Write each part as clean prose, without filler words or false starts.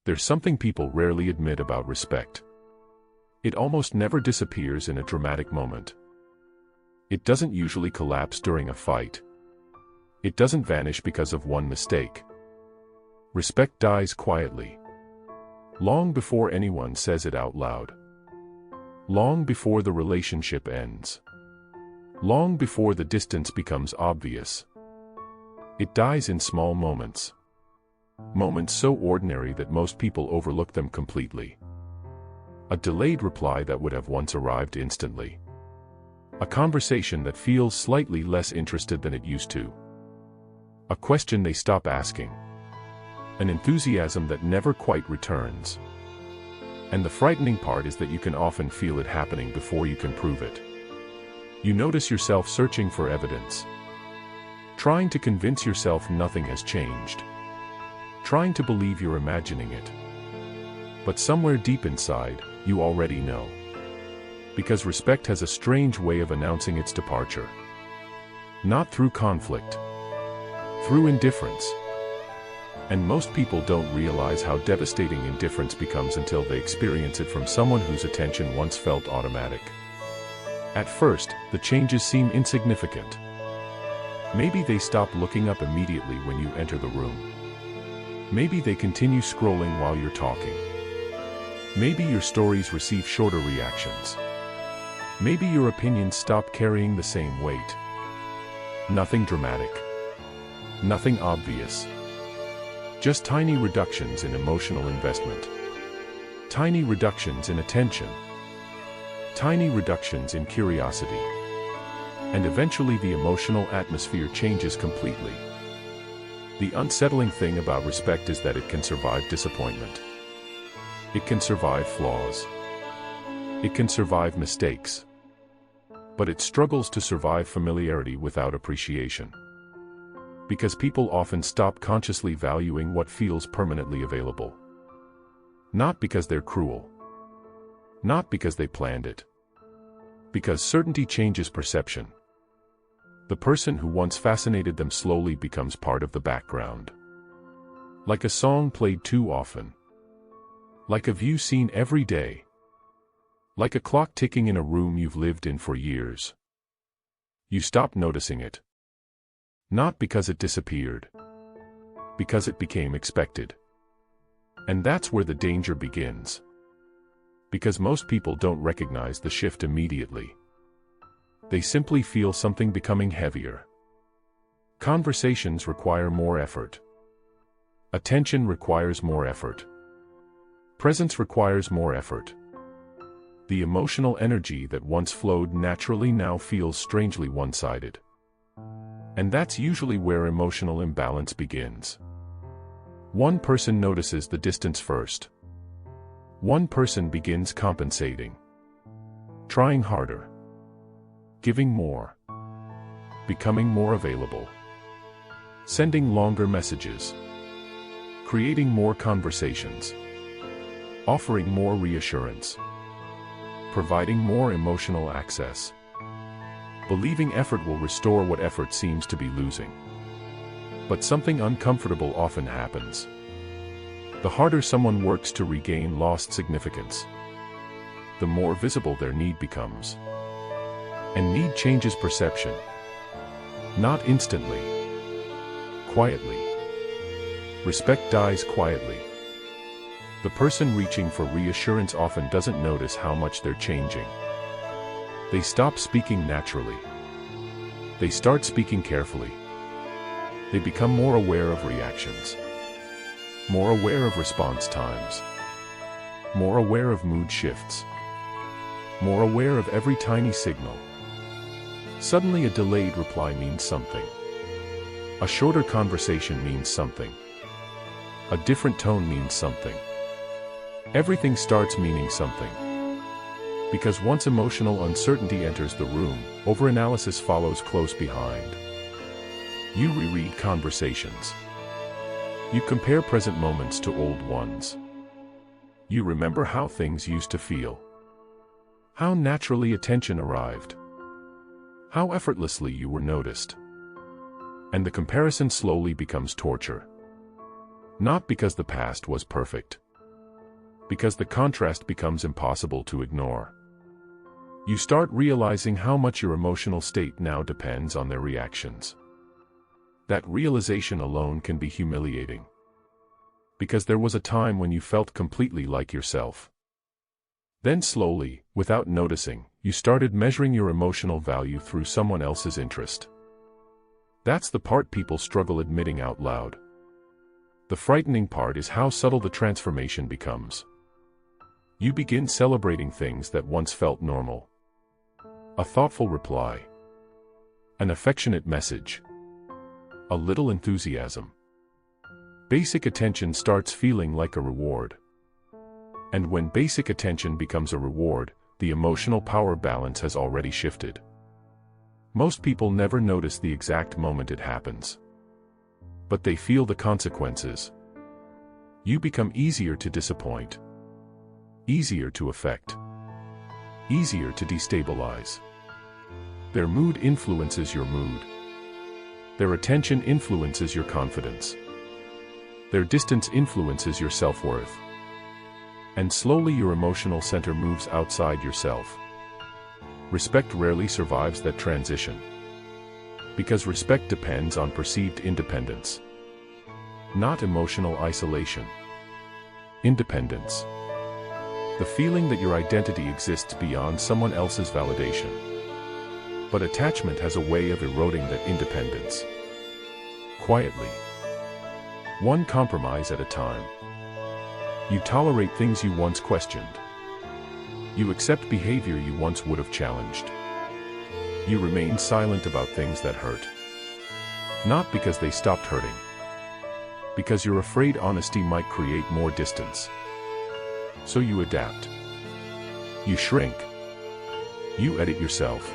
There's something people rarely admit about respect. It almost never disappears in a dramatic moment. It doesn't usually collapse during a fight. It doesn't vanish because of one mistake. Respect dies quietly. Long before anyone says it out loud. Long before the relationship ends. Long before the distance becomes obvious. It dies in small moments. Moments so ordinary that most people overlook them completely. A delayed reply that would have once arrived instantly. A conversation that feels slightly less interested than it used to. A question they stop asking. An enthusiasm that never quite returns. And the frightening part is that you can often feel it happening before you can prove it. You notice yourself searching for evidence. Trying to convince yourself nothing has changed. Trying to believe you're imagining it. But somewhere deep inside, you already know. Because respect has a strange way of announcing its departure. Not through conflict. Through indifference. And most people don't realize how devastating indifference becomes until they experience it from someone whose attention once felt automatic. At first, the changes seem insignificant. Maybe they stop looking up immediately when you enter the room. Maybe they continue scrolling while you're talking. Maybe your stories receive shorter reactions. Maybe your opinions stop carrying the same weight. Nothing dramatic. Nothing obvious. Just tiny reductions in emotional investment. Tiny reductions in attention. Tiny reductions in curiosity. And eventually the emotional atmosphere changes completely. The unsettling thing about respect is that it can survive disappointment. It can survive flaws. It can survive mistakes. But it struggles to survive familiarity without appreciation. Because people often stop consciously valuing what feels permanently available. Not because they're cruel. Not because they planned it. Because certainty changes perception. The person who once fascinated them slowly becomes part of the background. Like a song played too often. Like a view seen every day. Like a clock ticking in a room you've lived in for years. You stop noticing it. Not because it disappeared. Because it became expected. And that's where the danger begins. Because most people don't recognize the shift immediately. They simply feel something becoming heavier. Conversations require more effort. Attention requires more effort. Presence requires more effort. The emotional energy that once flowed naturally now feels strangely one-sided. And that's usually where emotional imbalance begins. One person notices the distance first. One person begins compensating. Trying harder. Giving more. Becoming more available. Sending longer messages. Creating more conversations. Offering more reassurance. Providing more emotional access. Believing effort will restore what effort seems to be losing. But something uncomfortable often happens. The harder someone works to regain lost significance, the more visible their need becomes. And need changes perception. Not instantly. Quietly. Respect dies quietly. The person reaching for reassurance often doesn't notice how much they're changing. They stop speaking naturally. They start speaking carefully. They become more aware of reactions. More aware of response times. More aware of mood shifts. More aware of every tiny signal. Suddenly a delayed reply means something. A shorter conversation means something. A different tone means something. Everything starts meaning something. Because once emotional uncertainty enters the room, overanalysis follows close behind. You reread conversations. You compare present moments to old ones. You remember how things used to feel. How naturally attention arrived. How effortlessly you were noticed. And the comparison slowly becomes torture. Not because the past was perfect, because the contrast becomes impossible to ignore. You start realizing how much your emotional state now depends on their reactions. That realization alone can be humiliating. Because there was a time when you felt completely like yourself. Then slowly, without noticing, you started measuring your emotional value through someone else's interest. That's the part people struggle admitting out loud. The frightening part is how subtle the transformation becomes. You begin celebrating things that once felt normal. A thoughtful reply. An affectionate message. A little enthusiasm. Basic attention starts feeling like a reward. And when basic attention becomes a reward, the emotional power balance has already shifted. Most people never notice the exact moment it happens. But they feel the consequences. You become easier to disappoint. Easier to affect. Easier to destabilize. Their mood influences your mood. Their attention influences your confidence. Their distance influences your self-worth. And slowly your emotional center moves outside yourself. Respect rarely survives that transition. Because respect depends on perceived independence. Not emotional isolation. Independence. The feeling that your identity exists beyond someone else's validation. But attachment has a way of eroding that independence. Quietly. One compromise at a time. You tolerate things you once questioned. You accept behavior you once would have challenged. You remain silent about things that hurt. Not because they stopped hurting. Because you're afraid honesty might create more distance. So you adapt. You shrink. You edit yourself.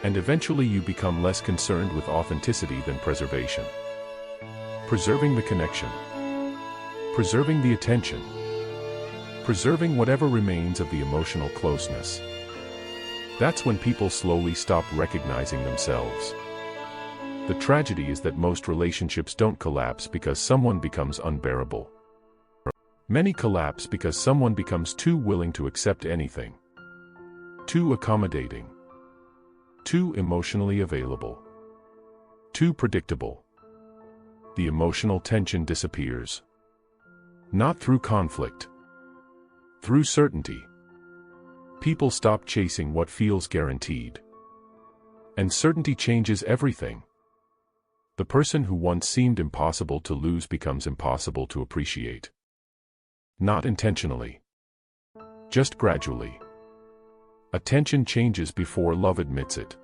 And eventually you become less concerned with authenticity than preservation. Preserving the connection. Preserving the attention. Preserving whatever remains of the emotional closeness. That's when people slowly stop recognizing themselves. The tragedy is that most relationships don't collapse because someone becomes unbearable. Many collapse because someone becomes too willing to accept anything. Too accommodating. Too emotionally available. Too predictable. The emotional tension disappears. Not through conflict. Through certainty. People stop chasing what feels guaranteed. And certainty changes everything. The person who once seemed impossible to lose becomes impossible to appreciate. Not intentionally. Just gradually. Attention changes before love admits it.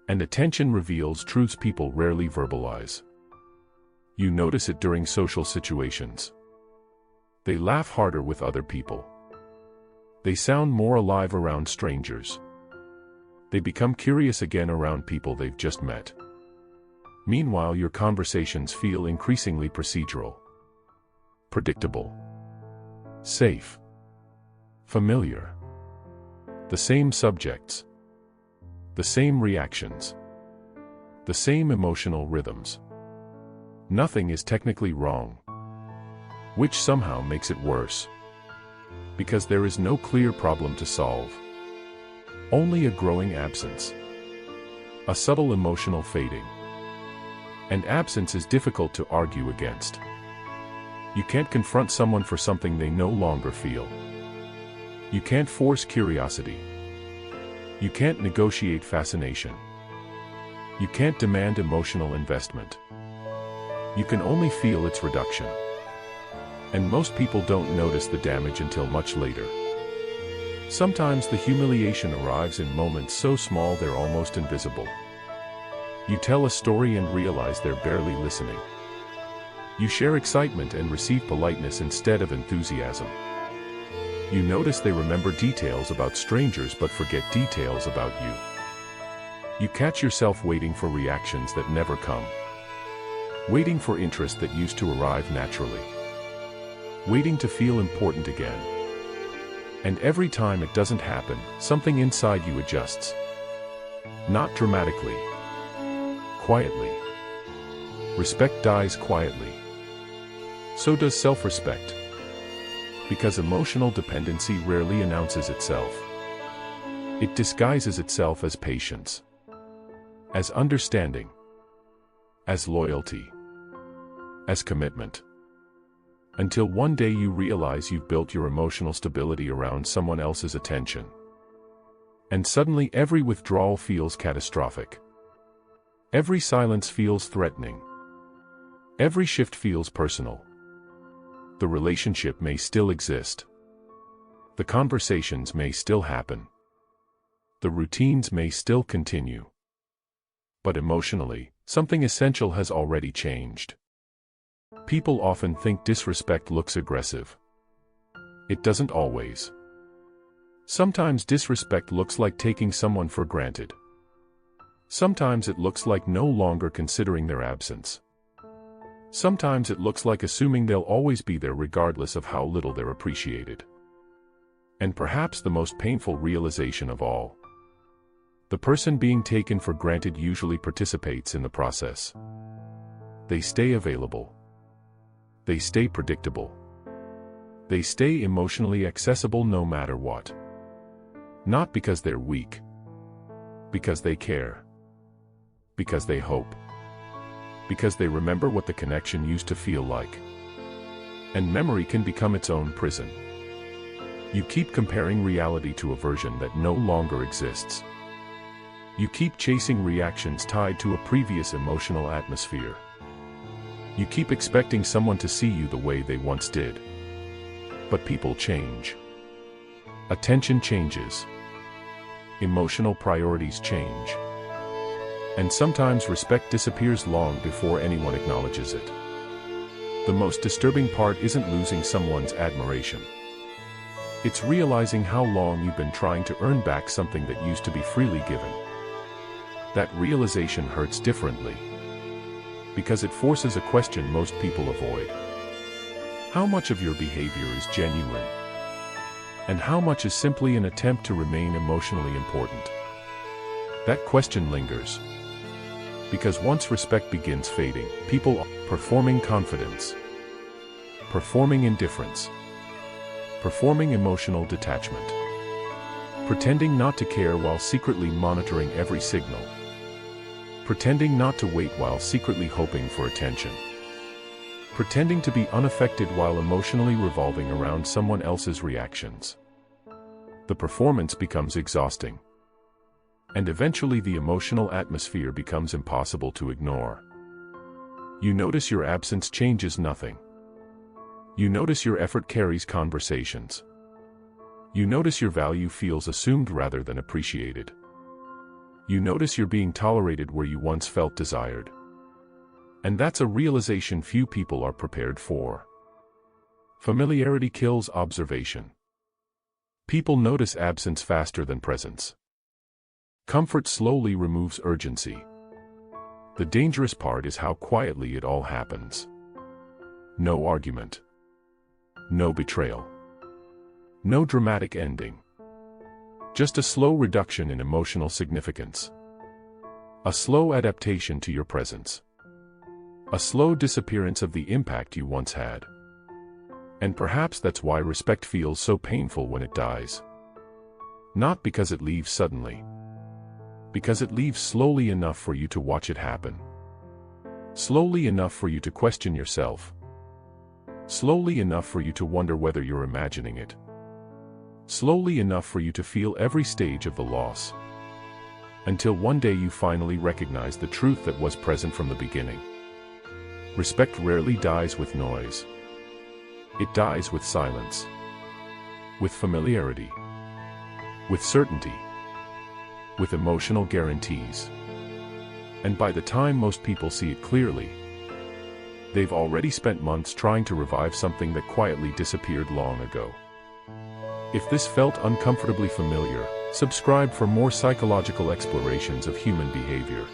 And attention reveals truths people rarely verbalize. You notice it during social situations. They laugh harder with other people. They sound more alive around strangers. They become curious again around people they've just met. Meanwhile, your conversations feel increasingly procedural. Predictable. Safe. Familiar. The same subjects. The same reactions. The same emotional rhythms. Nothing is technically wrong. Which somehow makes it worse. Because there is no clear problem to solve. Only a growing absence. A subtle emotional fading. And absence is difficult to argue against. You can't confront someone for something they no longer feel. You can't force curiosity. You can't negotiate fascination. You can't demand emotional investment. You can only feel its reduction. And most people don't notice the damage until much later. Sometimes the humiliation arrives in moments so small they're almost invisible. You tell a story and realize they're barely listening. You share excitement and receive politeness instead of enthusiasm. You notice they remember details about strangers but forget details about you. You catch yourself waiting for reactions that never come. Waiting for interest that used to arrive naturally. Waiting to feel important again. And every time it doesn't happen, something inside you adjusts. Not dramatically. Quietly. Respect dies quietly. So does self-respect. Because emotional dependency rarely announces itself. It disguises itself as patience, as understanding, as loyalty, as commitment. Until one day you realize you've built your emotional stability around someone else's attention. And suddenly every withdrawal feels catastrophic. Every silence feels threatening. Every shift feels personal. The relationship may still exist. The conversations may still happen. The routines may still continue. But emotionally, something essential has already changed. People often think disrespect looks aggressive. It doesn't always. Sometimes disrespect looks like taking someone for granted. Sometimes it looks like no longer considering their absence. Sometimes it looks like assuming they'll always be there regardless of how little they're appreciated. And perhaps the most painful realization of all: the person being taken for granted usually participates in the process. They stay available. They stay predictable. They stay emotionally accessible no matter what. Not because they're weak. Because they care. Because they hope. Because they remember what the connection used to feel like. And memory can become its own prison. You keep comparing reality to a version that no longer exists. You keep chasing reactions tied to a previous emotional atmosphere. You keep expecting someone to see you the way they once did. But people change. Attention changes. Emotional priorities change. And sometimes respect disappears long before anyone acknowledges it. The most disturbing part isn't losing someone's admiration. It's realizing how long you've been trying to earn back something that used to be freely given. That realization hurts differently, because it forces a question most people avoid. How much of your behavior is genuine? And how much is simply an attempt to remain emotionally important? That question lingers. Because once respect begins fading, people are performing confidence, performing indifference, performing emotional detachment, pretending not to care while secretly monitoring every signal, pretending not to wait while secretly hoping for attention, pretending to be unaffected while emotionally revolving around someone else's reactions. The performance becomes exhausting. And eventually the emotional atmosphere becomes impossible to ignore. You notice your absence changes nothing. You notice your effort carries conversations. You notice your value feels assumed rather than appreciated. You notice you're being tolerated where you once felt desired. And that's a realization few people are prepared for. Familiarity kills observation. People notice absence faster than presence. Comfort slowly removes urgency. The dangerous part is how quietly it all happens. No argument. No betrayal. No dramatic ending. Just a slow reduction in emotional significance. A slow adaptation to your presence. A slow disappearance of the impact you once had. And perhaps that's why respect feels so painful when it dies. Not because it leaves suddenly. Because it leaves slowly enough for you to watch it happen. Slowly enough for you to question yourself. Slowly enough for you to wonder whether you're imagining it. Slowly enough for you to feel every stage of the loss. Until one day you finally recognize the truth that was present from the beginning. Respect rarely dies with noise. It dies with silence. With familiarity. With certainty. With emotional guarantees. And by the time most people see it clearly, they've already spent months trying to revive something that quietly disappeared long ago. If this felt uncomfortably familiar, subscribe for more psychological explorations of human behavior.